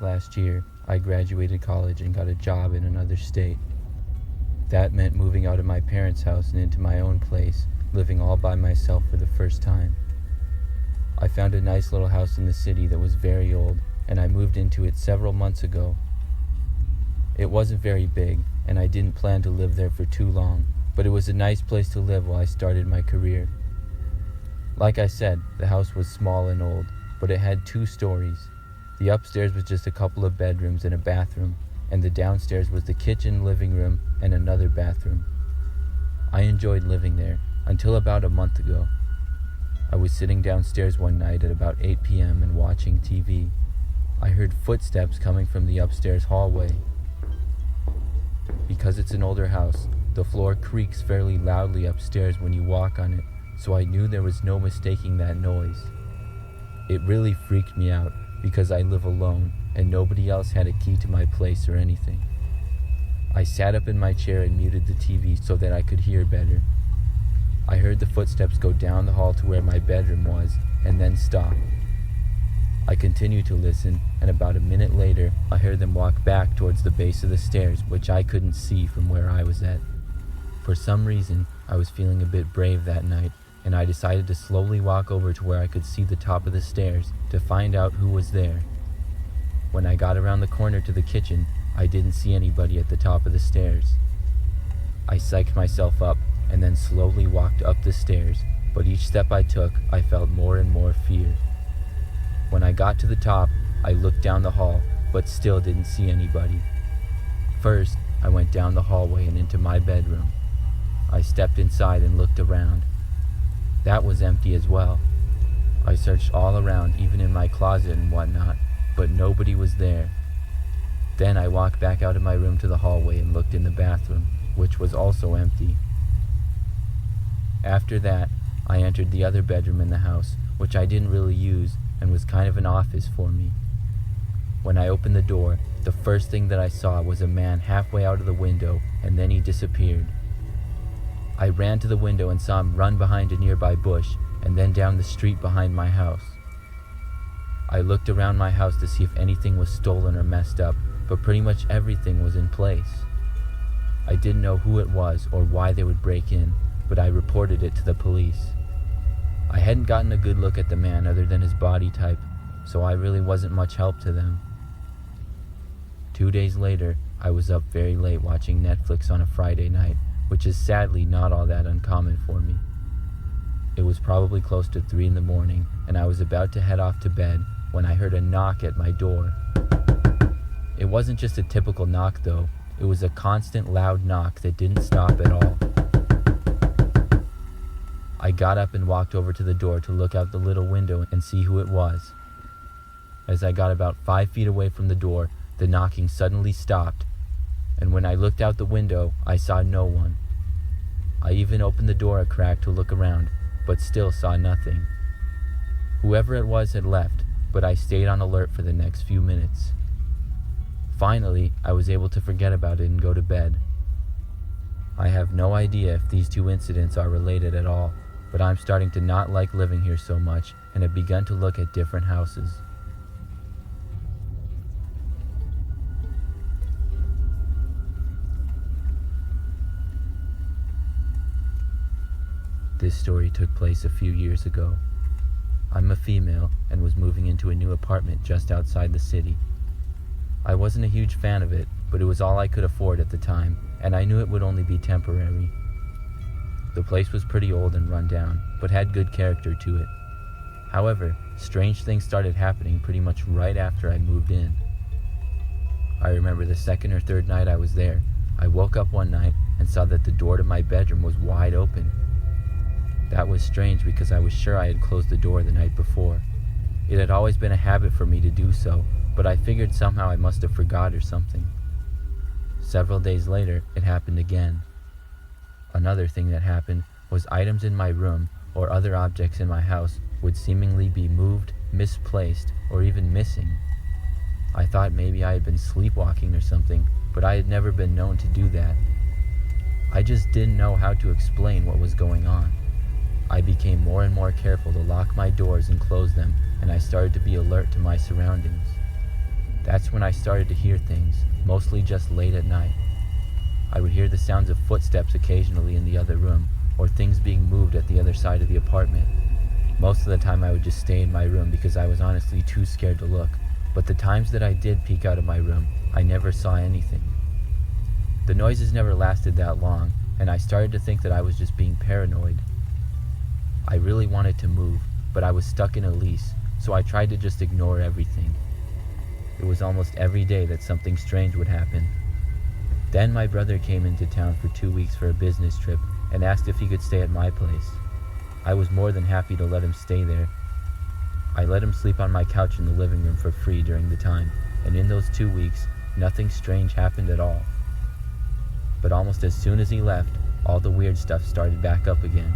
last year, I graduated college and got a job in another state. That meant moving out of my parents' house and into my own place, living all by myself for the first time. I found a nice little house in the city that was very old, and I moved into it several months ago. It wasn't very big, and I didn't plan to live there for too long, but it was a nice place to live while I started my career. Like I said, the house was small and old, but it had 2 stories. The upstairs was just a couple of bedrooms and a bathroom, and the downstairs was the kitchen, living room, and another bathroom. I enjoyed living there until about a month ago. I was sitting downstairs one night at about 8 p.m. and watching TV. I heard footsteps coming from the upstairs hallway. Because it's an older house, the floor creaks fairly loudly upstairs when you walk on it, so I knew there was no mistaking that noise. It really freaked me out because I live alone and nobody else had a key to my place or anything. I sat up in my chair and muted the TV so that I could hear better. I heard the footsteps go down the hall to where my bedroom was and then stop. I continued to listen, and about a minute later, I heard them walk back towards the base of the stairs, which I couldn't see from where I was at. For some reason, I was feeling a bit brave that night, and I decided to slowly walk over to where I could see the top of the stairs to find out who was there. When I got around the corner to the kitchen, I didn't see anybody at the top of the stairs. I psyched myself up and then slowly walked up the stairs, but each step I took, I felt more and more fear. When I got to the top, I looked down the hall, but still didn't see anybody. First, I went down the hallway and into my bedroom. I stepped inside and looked around. That was empty as well. I searched all around, even in my closet and whatnot, but nobody was there. Then I walked back out of my room to the hallway and looked in the bathroom, which was also empty. After that, I entered the other bedroom in the house, which I didn't really use and was kind of an office for me. When I opened the door, the first thing that I saw was a man halfway out of the window, and then he disappeared. I ran to the window and saw him run behind a nearby bush and then down the street behind my house. I looked around my house to see if anything was stolen or messed up, but pretty much everything was in place. I didn't know who it was or why they would break in, but I reported it to the police. I hadn't gotten a good look at the man other than his body type, so I really wasn't much help to them. 2 days later, I was up very late watching Netflix on a Friday night, which is sadly not all that uncommon for me. It was probably close to 3 in the morning, and I was about to head off to bed when I heard a knock at my door. It wasn't just a typical knock though, it was a constant loud knock that didn't stop at all. I got up and walked over to the door to look out the little window and see who it was. As I got about 5 feet away from the door, the knocking suddenly stopped, and when I looked out the window, I saw no one. I even opened the door a crack to look around, but still saw nothing. Whoever it was had left, but I stayed on alert for the next few minutes. Finally, I was able to forget about it and go to bed. I have no idea if these 2 incidents are related at all, but I'm starting to not like living here so much and have begun to look at different houses. This story took place a few years ago. I'm a female and was moving into a new apartment just outside the city. I wasn't a huge fan of it, but it was all I could afford at the time, and I knew it would only be temporary. The place was pretty old and run down, but had good character to it. However, strange things started happening pretty much right after I moved in. I remember the 2nd or 3rd night I was there, I woke up one night and saw that the door to my bedroom was wide open. That was strange because I was sure I had closed the door the night before. It had always been a habit for me to do so, but I figured somehow I must have forgot or something. Several days later, it happened again. Another thing that happened was items in my room or other objects in my house would seemingly be moved, misplaced, or even missing. I thought maybe I had been sleepwalking or something, but I had never been known to do that. I just didn't know how to explain what was going on. I became more and more careful to lock my doors and close them, and I started to be alert to my surroundings. That's when I started to hear things, mostly just late at night. I would hear the sounds of footsteps occasionally in the other room, or things being moved at the other side of the apartment. Most of the time I would just stay in my room because I was honestly too scared to look, but the times that I did peek out of my room, I never saw anything. The noises never lasted that long, and I started to think that I was just being paranoid. I really wanted to move, but I was stuck in a lease, so I tried to just ignore everything. It was almost every day that something strange would happen. Then my brother came into town for 2 weeks for a business trip and asked if he could stay at my place. I was more than happy to let him stay there. I let him sleep on my couch in the living room for free during the time, and in those 2 weeks, nothing strange happened at all. But almost as soon as he left, all the weird stuff started back up again.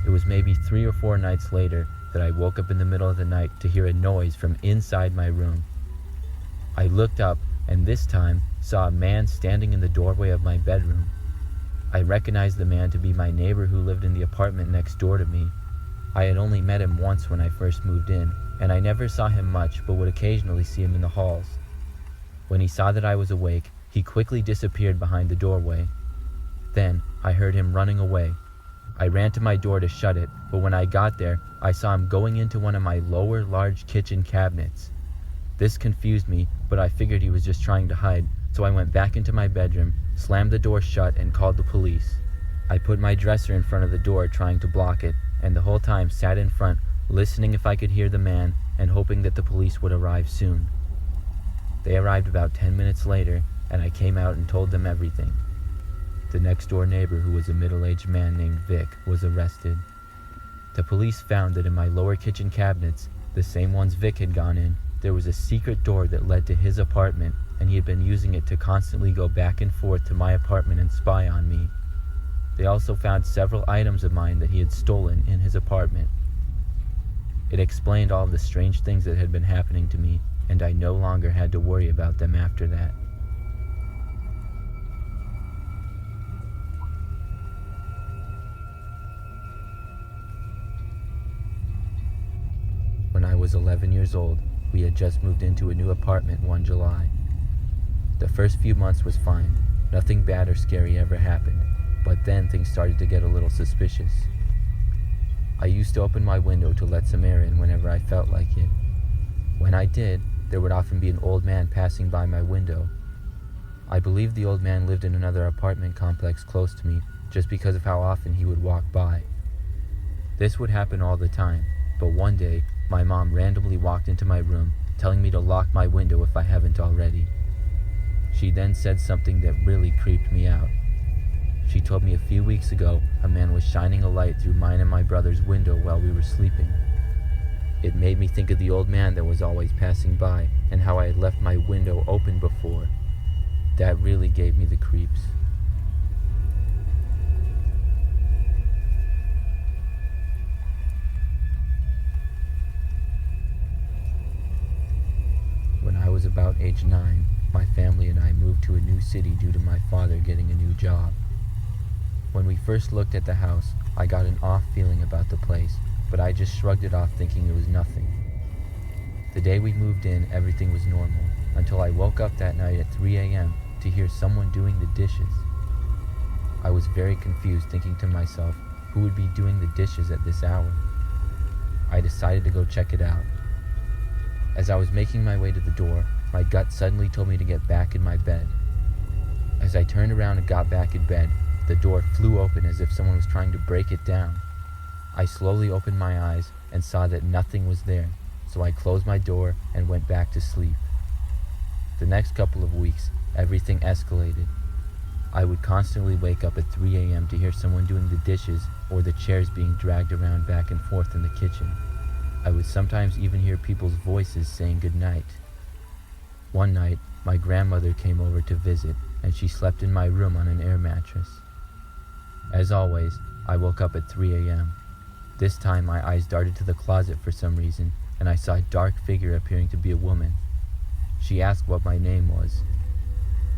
It was maybe 3 or 4 nights later that I woke up in the middle of the night to hear a noise from inside my room. I looked up and this time saw a man standing in the doorway of my bedroom. I recognized the man to be my neighbor who lived in the apartment next door to me. I had only met him once when I first moved in, and I never saw him much but would occasionally see him in the halls. When he saw that I was awake, he quickly disappeared behind the doorway. Then I heard him running away. I ran to my door to shut it, but when I got there, I saw him going into one of my lower large kitchen cabinets. This confused me, but I figured he was just trying to hide, so I went back into my bedroom, slammed the door shut, and called the police. I put my dresser in front of the door trying to block it, and the whole time sat in front, listening if I could hear the man and hoping that the police would arrive soon. They arrived about 10 minutes later, and I came out and told them everything. The next door neighbor, who was a middle-aged man named Vic, was arrested. The police found that in my lower kitchen cabinets, the same ones Vic had gone in, there was a secret door that led to his apartment, and he had been using it to constantly go back and forth to my apartment and spy on me. They also found several items of mine that he had stolen in his apartment. It explained all of the strange things that had been happening to me, and I no longer had to worry about them after that. When I was 11 years old, we had just moved into a new apartment one July. The first few months was fine. Nothing bad or scary ever happened, but then things started to get a little suspicious. I used to open my window to let some air in whenever I felt like it. When I did, there would often be an old man passing by my window. I believed the old man lived in another apartment complex close to me just because of how often he would walk by. This would happen all the time, but one day, my mom randomly walked into my room, telling me to lock my window if I haven't already. She then said something that really creeped me out. She told me a few weeks ago a man was shining a light through mine and my brother's window while we were sleeping. It made me think of the old man that was always passing by and how I had left my window open before. That really gave me the creeps. When I was about age 9, my family and I moved to a new city due to my father getting a new job. When we first looked at the house, I got an off feeling about the place, but I just shrugged it off thinking it was nothing. The day we moved in, everything was normal, until I woke up that night at 3 a.m. to hear someone doing the dishes. I was very confused, thinking to myself, who would be doing the dishes at this hour? I decided to go check it out. As I was making my way to the door, my gut suddenly told me to get back in my bed. As I turned around and got back in bed, the door flew open as if someone was trying to break it down. I slowly opened my eyes and saw that nothing was there, so I closed my door and went back to sleep. The next couple of weeks, everything escalated. I would constantly wake up at 3 a.m. to hear someone doing the dishes or the chairs being dragged around back and forth in the kitchen. I would sometimes even hear people's voices saying goodnight. One night, my grandmother came over to visit, and she slept in my room on an air mattress. As always, I woke up at 3 a.m. This time my eyes darted to the closet for some reason, and I saw a dark figure appearing to be a woman. She asked what my name was.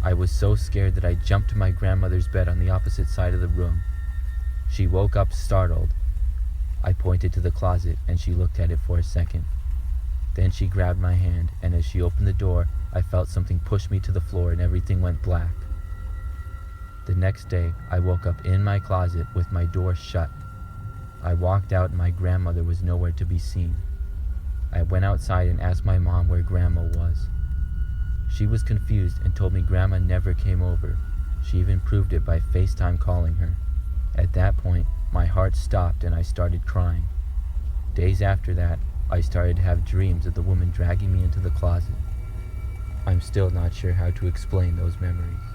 I was so scared that I jumped to my grandmother's bed on the opposite side of the room. She woke up startled. I pointed to the closet, and she looked at it for a second. Then she grabbed my hand, and as she opened the door, I felt something push me to the floor and everything went black. The next day, I woke up in my closet with my door shut. I walked out and my grandmother was nowhere to be seen. I went outside and asked my mom where Grandma was. She was confused and told me Grandma never came over. She even proved it by FaceTime calling her. At that point, my heart stopped and I started crying. Days after that, I started to have dreams of the woman dragging me into the closet. I'm still not sure how to explain those memories.